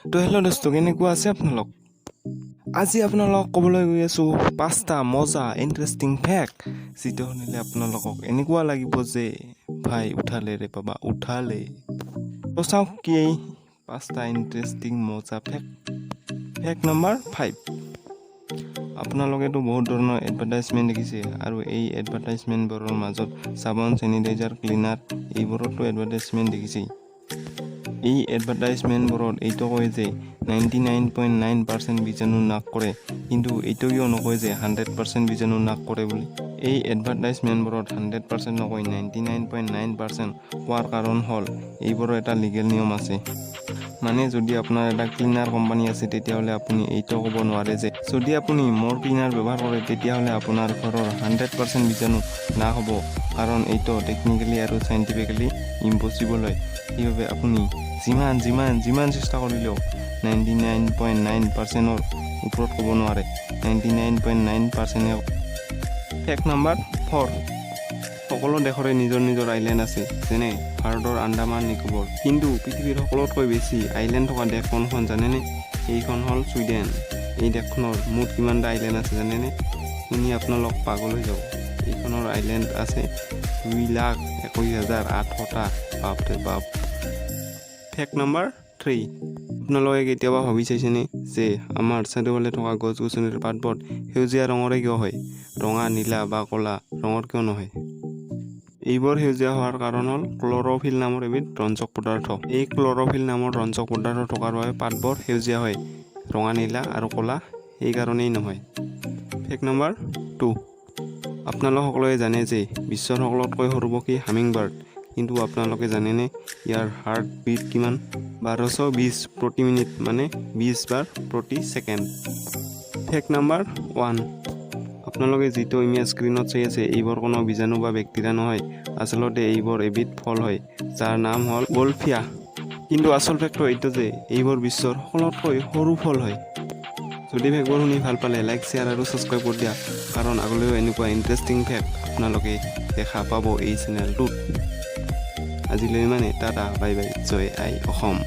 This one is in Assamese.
তো হেল্ল' দোস্ত কেনেকুৱা আছে আপোনালোক আজি আপোনালোকক ক'বলৈ গৈ আছোঁ 5টা মজা ইণ্টাৰেষ্টিং ফেক্ট যিটো শুনিলে আপোনালোকক এনেকুৱা লাগিব যে ভাই উঠালে ৰে বাবা উঠালে তো চাওক কি 5টা ইণ্টাৰেষ্টিং মজা ফেক্ট নম্বৰ 5 আপোনালোকেতো বহুত ধৰণৰ এডভাৰটাইজমেণ্ট দেখিছে আৰু এই এডভাৰটাইজমেণ্টবোৰৰ মাজত চাবোন চেনিটাইজাৰ ক্লিনাৰ এইবোৰতো এডভাৰটাইজমেণ্ট দেখিছেই এই এডভাৰটাইজমেণ্টবোৰত এইটো কয় যে 99.9% বীজাণু নাশ কৰে কিন্তু এইটো কিয় নকয় যে 100% বীজাণু নাশ কৰে বুলি এই এডভাৰটাইজমেণ্টবোৰত 100% নকয় 99.9% কোৱাৰ কাৰণ হ'ল এইবোৰৰ এটা লিগেল নিয়ম আছে মানে যদি আপোনাৰ এটা ক্লিনাৰ কোম্পানী আছে তেতিয়াহ'লে আপুনি এইটো ক'ব নোৱাৰে যে যদি আপুনি মোৰ ক্লিনাৰ ব্যৱহাৰ কৰে তেতিয়াহ'লে আপোনাৰ ঘৰৰ 100% বীজাণু নাশ হ'ব কাৰণ এইটো টেকনিকেলি আৰু চাইণ্টিফিকেলি ইম্পচিবল হয় সেইবাবে আপুনি যিমান চেষ্টা কৰিলেও 99.9%ৰ ওপৰত ক'ব নোৱাৰে 99.9%। ফেক্ট নম্বৰ 4 সকলো দেশৰে নিজৰ আইলেণ্ড আছে যেনে ভাৰতৰ আন্দামান নিকোবৰ কিন্তু পৃথিৱীৰ সকলোতকৈ বেছি আইলেণ্ড থকা দেশ কোনখন জানেনে এইখন হ'ল ছুইডেন এই দেশখনৰ মুঠ কিমানটা আইলেণ্ড আছে জানেনে শুনি আপোনালোক পাগল হৈ যাব এইখনৰ আইলেণ্ড আছে 2,21,800টা বাপৰে বাপ। ফেক্ট নম্বৰ 3 আপোনালোকে কেতিয়াবা ভাবি চাইছেনে যে আমাৰ চাৰিওফালে থকা গছ গছনিৰ পাতবোৰ সেউজীয়া ৰঙৰে কিয় হয় ৰঙা নীলা বা ক'লা ৰঙৰ কিয় নহয় এইবোৰ সেউজীয়া হোৱাৰ কাৰণ হ'ল ক্ল'ৰ'ফিল নামৰ এবিধ ৰঞ্জক পদাৰ্থ এই ক্ল'ৰ'ফিল নামৰ ৰঞ্জক পদাৰ্থ থকাৰ বাবে পাতবোৰ সেউজীয়া হয় ৰঙা নীলা আৰু ক'লা সেইকাৰণেই নহয়। ফেক্ট নম্বৰ 2 আপোনালোক সকলোৱে জানে যে বিশ্বৰ সকলোতকৈ সৰু পক্ষী হামিংবাৰ্ড কিন্তু আপোনালোকে জানেনে ইয়াৰ হাৰ্ট বিট কিমান 1220 প্ৰতি মিনিট মানে 20 বাৰ প্ৰতি ছেকেণ্ড। ফেক্ট নম্বৰ 1 আপোনালোকে যিটো ইমেজ স্ক্ৰীণত চাই আছে এইবোৰ কোনো বীজাণু বা বেক্টেৰিয়া নহয় আচলতে এইবোৰ এবিধ ফল হয় যাৰ নাম হ'ল গল্ফিয়া কিন্তু আচল ফেক্টটো এইটো যে এইবোৰ বিশ্বৰ সকলোতকৈ সৰু ফল হয়। যদি ফেক্টবোৰ শুনি ভাল পালে লাইক শ্বেয়াৰ আৰু ছাবস্ক্ৰাইব কৰি দিয়া কাৰণ আগলৈও এনেকুৱা ইণ্টাৰেষ্টিং ফেক্ট আপোনালোকে দেখা পাব এই চেনেলটোত। আজিলৈ মানে টাটা বাই বাই জয় আই অসম।